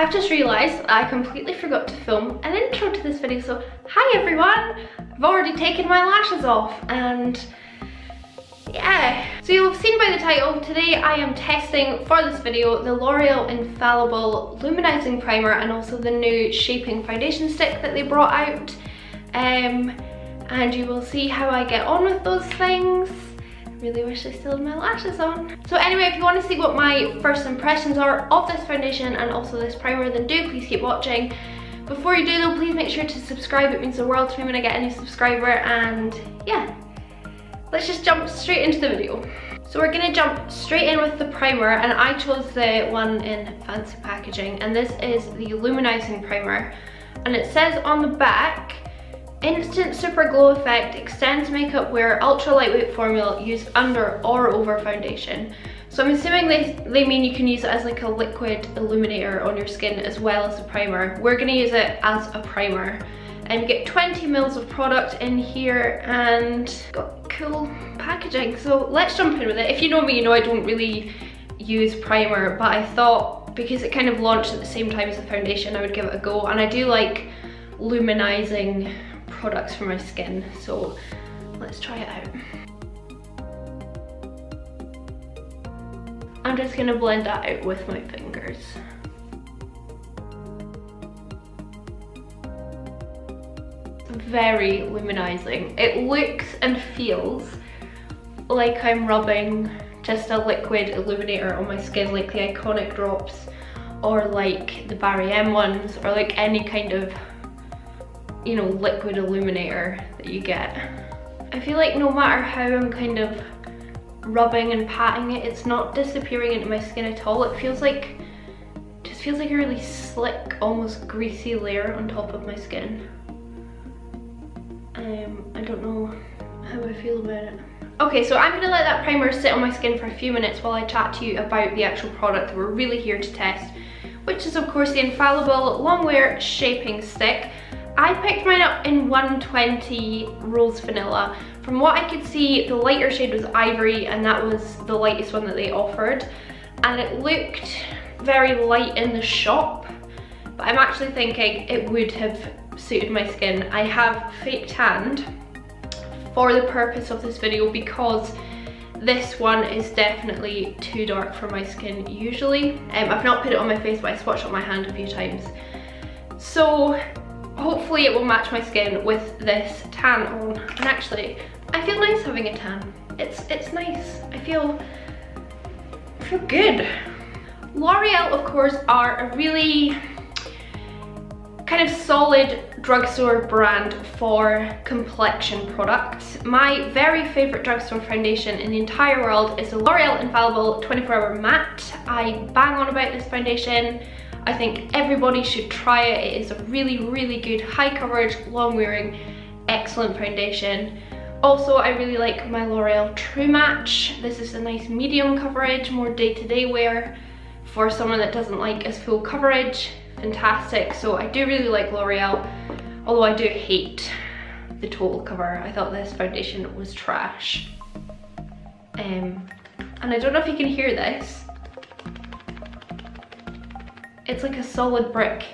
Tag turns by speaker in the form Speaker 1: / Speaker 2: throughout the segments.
Speaker 1: I've just realised I completely forgot to film an intro to this video, so hi everyone! I've already taken my lashes off and yeah. So you'll have seen by the title, today I am testing for this video the L'Oreal Infallible Luminizing Primer and also the new shaping foundation stick that they brought out. And you will see how I get on with those things. Really wish I still had my lashes on. So anyway, if you want to see what my first impressions are of this foundation and also this primer, then do please keep watching. Before you do though, please make sure to subscribe. It means the world to me when I get a new subscriber. And yeah, let's just jump straight into the video. So we're gonna jump straight in with the primer, and I chose the one in fancy packaging, and this is the Luminizing Primer. And it says on the back, instant super glow effect, extends makeup wear, ultra lightweight formula used under or over foundation. So I'm assuming they mean you can use it as like a liquid illuminator on your skin as well as a primer. We're gonna use it as a primer. And you get 20 mils of product in here and got cool packaging. So let's jump in with it. If you know me, you know I don't really use primer, but I thought because it kind of launched at the same time as the foundation, I would give it a go. And I do like luminizing products for my skin, so let's try it out. I'm just gonna blend that out with my fingers. Very luminizing. It looks and feels like I'm rubbing just a liquid illuminator on my skin, like the Iconic drops or like the Barry M ones, or like any kind of, you know, liquid illuminator that you get. I feel like no matter how I'm kind of rubbing and patting it, it's not disappearing into my skin at all. It feels like, just feels like a really slick, almost greasy layer on top of my skin. I don't know how I feel about it. Okay, so I'm gonna let that primer sit on my skin for a few minutes while I chat to you about the actual product that we're really here to test, which is of course the Infallible Long Wear Shaping Stick. I picked mine up in 120 Rose Vanilla. From what I could see, the lighter shade was Ivory, and that was the lightest one that they offered. And it looked very light in the shop, but I'm actually thinking it would have suited my skin. I have fake tanned for the purpose of this video because this one is definitely too dark for my skin usually. I've not put it on my face, but I swatched on my hand a few times. So hopefully it will match my skin with this tan on. And actually, I feel nice having a tan. It's nice. I feel good. L'Oreal, of course, are a really kind of solid drugstore brand for complexion products. My very favorite drugstore foundation in the entire world is the L'Oreal Infallible 24-Hour Matte. I bang on about this foundation. I think everybody should try it. It is a really, really good high coverage, long wearing, excellent foundation. Also, I really like my L'Oreal True Match. This is a nice medium coverage, more day-to-day wear for someone that doesn't like as full coverage. Fantastic. So I do really like L'Oreal, although I do hate the total cover. I thought this foundation was trash. And I don't know if you can hear this. It's like a solid brick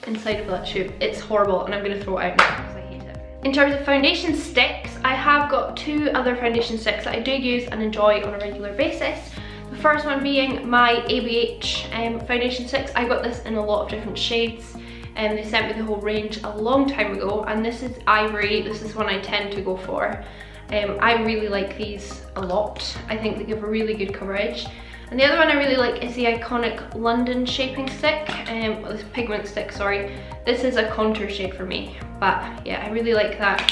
Speaker 1: inside of that tube. It's horrible, and I'm gonna throw it out now because I hate it. In terms of foundation sticks, I have got two other foundation sticks that I do use and enjoy on a regular basis. The first one being my ABH foundation sticks. I got this in a lot of different shades, and they sent me the whole range a long time ago, and this is Ivory. This is one I tend to go for. I really like these a lot. I think they give a really good coverage. And the other one I really like is the Iconic London Shaping Stick, this pigment stick, sorry. This is a contour shade for me, but yeah, I really like that.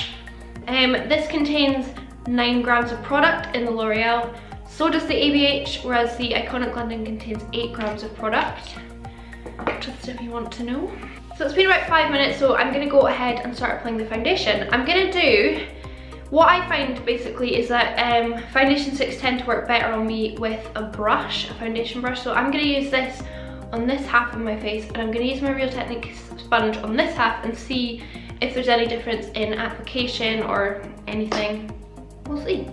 Speaker 1: This contains 9 grams of product in the L'Oreal. So does the ABH, whereas the Iconic London contains 8 grams of product, just if you want to know. So it's been about 5 minutes, so I'm gonna go ahead and start applying the foundation. I'm gonna do, what I find basically is that foundation sticks tend to work better on me with a brush, a foundation brush. So I'm gonna use this on this half of my face, and I'm gonna use my Real Technique sponge on this half and see if there's any difference in application or anything. We'll see.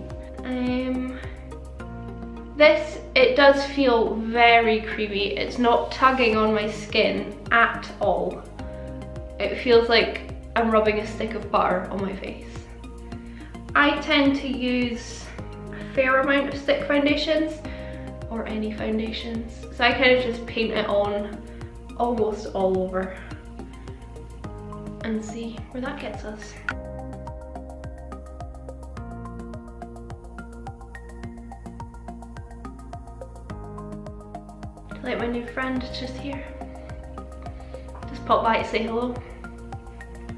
Speaker 1: This, it does feel very creamy. It's not tugging on my skin at all. It feels like I'm rubbing a stick of butter on my face. I tend to use a fair amount of stick foundations, or any foundations. So I kind of just paint it on almost all over and see where that gets us. Like my new friend is just here. Just pop by to say hello.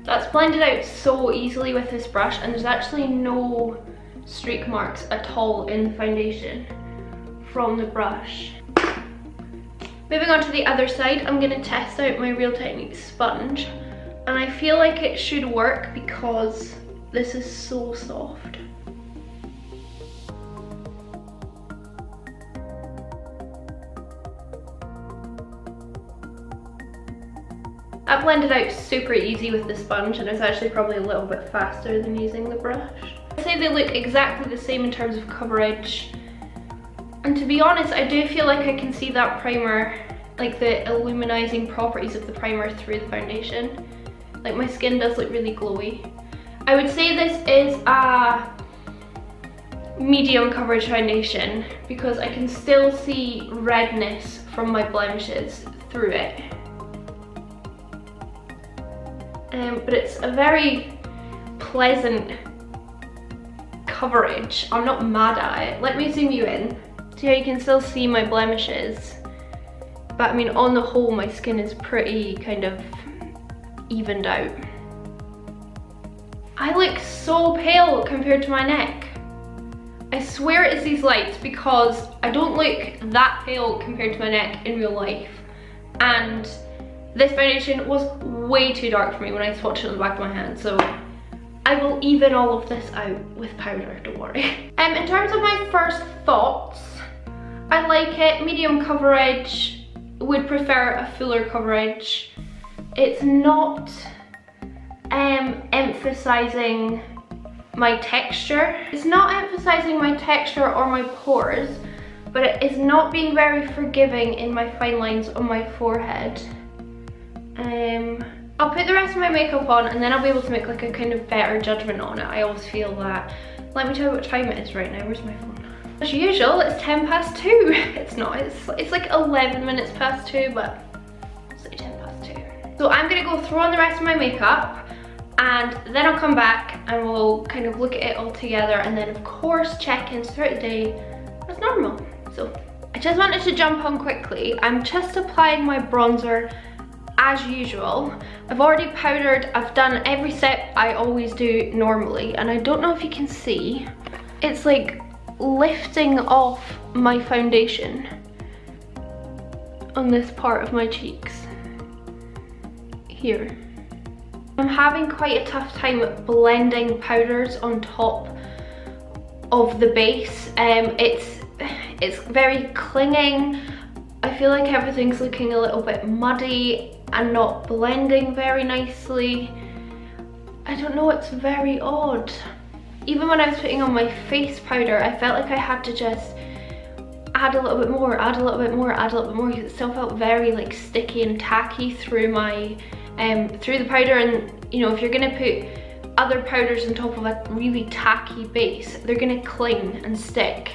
Speaker 1: That's blended out so easily with this brush, and there's actually no streak marks at all in the foundation from the brush. Moving on to the other side, I'm gonna test out my Real Techniques sponge, and I feel like it should work because this is so soft. I blended out super easy with the sponge, and it's actually probably a little bit faster than using the brush. I'd say they look exactly the same in terms of coverage. And to be honest, I do feel like I can see that primer, like the illuminizing properties of the primer through the foundation. Like my skin does look really glowy. I would say this is a medium coverage foundation because I can still see redness from my blemishes through it. But it's a very pleasant coverage. I'm not mad at it. Let me zoom you in. See how you can still see my blemishes. But I mean, on the whole, my skin is pretty kind of evened out. I look so pale compared to my neck. I swear it's these lights because I don't look that pale compared to my neck in real life. And this foundation was way too dark for me when I swatched it on the back of my hand, so I will even all of this out with powder, don't worry. In terms of my first thoughts, I like it, medium coverage, would prefer a fuller coverage. It's not emphasizing my texture. It's not emphasizing my texture or my pores, but it is not being very forgiving in my fine lines on my forehead. I'll put the rest of my makeup on and then I'll be able to make like a kind of better judgment on it. I always feel that. Let me tell you what time it is right now. Where's my phone? As usual, it's 10 past 2. It's not, it's like 11 minutes past 2, but I'll say 10 past 2. So I'm gonna go throw on the rest of my makeup and then I'll come back and we'll kind of look at it all together, and then of course check-ins throughout the day as normal. So I just wanted to jump on quickly. I'm just applying my bronzer as usual. I've already powdered, I've done every step I always do normally, and I don't know if you can see, it's like lifting off my foundation on this part of my cheeks here. I'm having quite a tough time blending powders on top of the base. It's very clinging. I feel like everything's looking a little bit muddy and not blending very nicely. I don't know, it's very odd. Even when I was putting on my face powder, I felt like I had to just add a little bit more, add a little bit more, add a little bit more, because it still felt very like sticky and tacky through my through the powder. And you know, if you're gonna put other powders on top of a really tacky base, they're gonna cling and stick.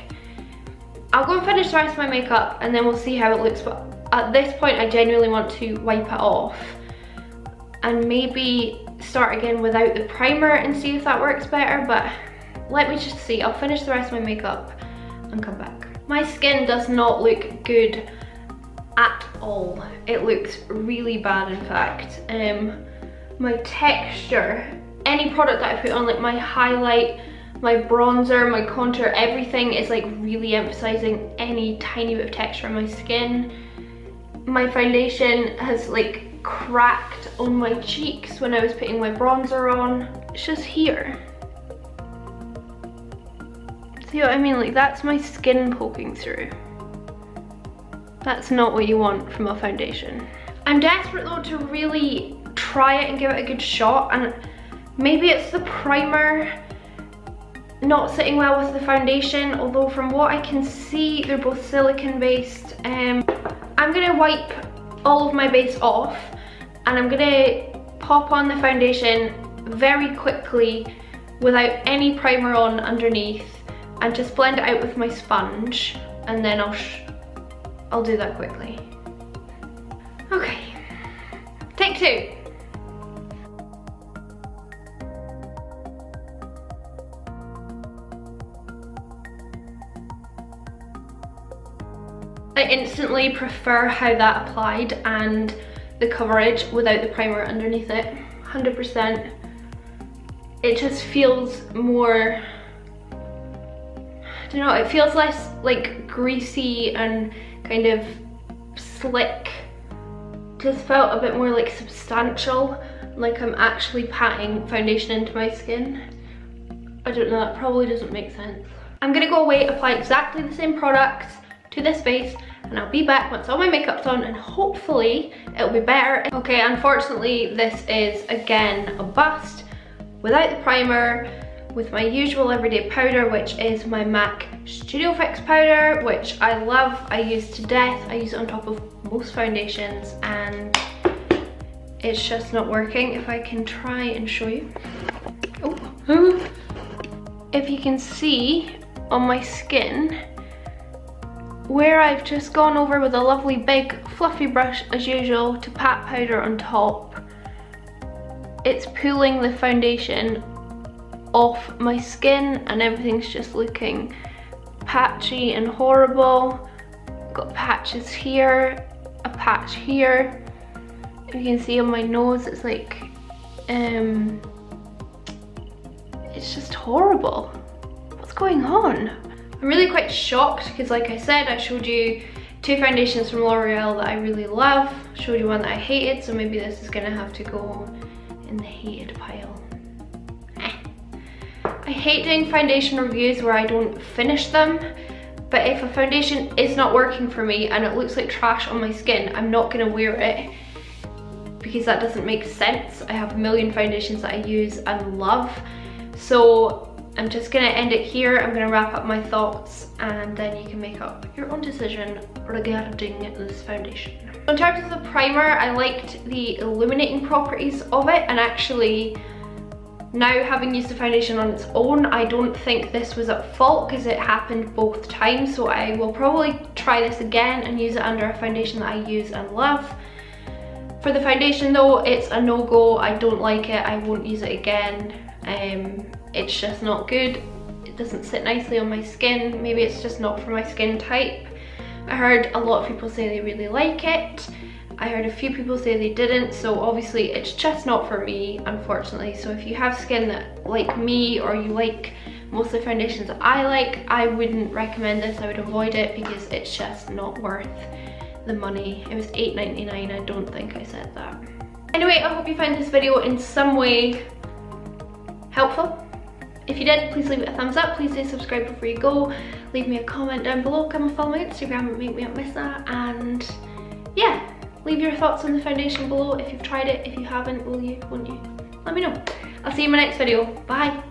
Speaker 1: I'll go and finish the rest of my makeup and then we'll see how it looks, but at this point I genuinely want to wipe it off and maybe start again without the primer and see if that works better, but let me just see. I'll finish the rest of my makeup and come back. My skin does not look good at all. It looks really bad, in fact. My texture, any product that I put on, like my highlight, my bronzer, my contour, everything is like really emphasizing any tiny bit of texture on my skin. My foundation has like cracked on my cheeks when I was putting my bronzer on. It's just here. See what I mean? Like, that's my skin poking through. That's not what you want from a foundation. I'm desperate though to really try it and give it a good shot, and maybe it's the primer. not sitting well with the foundation, although from what I can see they're both silicone based. I'm gonna wipe all of my base off and I'm gonna pop on the foundation very quickly without any primer on underneath and just blend it out with my sponge, and then I'll do that quickly. Okay, take two. I instantly prefer how that applied and the coverage without the primer underneath it, 100%. It just feels more, I don't know, it feels less like greasy and kind of slick. Just felt a bit more like substantial, like I'm actually patting foundation into my skin. I don't know, that probably doesn't make sense. I'm gonna go away, apply exactly the same product to this base, and I'll be back once all my makeup's on and hopefully it'll be better. Okay, unfortunately this is again a bust without the primer, with my usual everyday powder, which is my MAC Studio Fix powder, which I love, I use to death. I use it on top of most foundations and it's just not working. If I can try and show you. Oh. If you can see on my skin, where I've just gone over with a lovely big fluffy brush as usual to pat powder on top, it's pulling the foundation off my skin and everything's just looking patchy and horrible. Got patches here, a patch here. If you can see on my nose, it's like, it's just horrible. What's going on? I'm really quite shocked because, like I said, I showed you two foundations from L'Oreal that I really love, showed you one that I hated, so maybe this is gonna have to go in the hated pile. I hate doing foundation reviews where I don't finish them, but if a foundation is not working for me and it looks like trash on my skin, I'm not gonna wear it because that doesn't make sense. I have a million foundations that I use and love, so I'm just gonna end it here. I'm gonna wrap up my thoughts and then you can make up your own decision regarding this foundation. In terms of the primer, I liked the illuminating properties of it, and actually now having used the foundation on its own, I don't think this was at fault because it happened both times, so I will probably try this again and use it under a foundation that I use and love. For the foundation though, it's a no-go. I don't like it, I won't use it again. It's just not good. It doesn't sit nicely on my skin. Maybe it's just not for my skin type. I heard a lot of people say they really like it. I heard a few people say they didn't, so obviously it's just not for me, unfortunately. So if you have skin that like me, or you like most of the foundations that I like, I wouldn't recommend this. I would avoid it because it's just not worth the money. It was $8.99, I don't think I said that. Anyway, I hope you found this video in some way helpful. If you did, please leave it a thumbs up. Please do subscribe before you go. Leave me a comment down below. Come and follow my Instagram at Makemeupmissa. And yeah, leave your thoughts on the foundation below if you've tried it. If you haven't, will you, won't you? Let me know. I'll see you in my next video. Bye.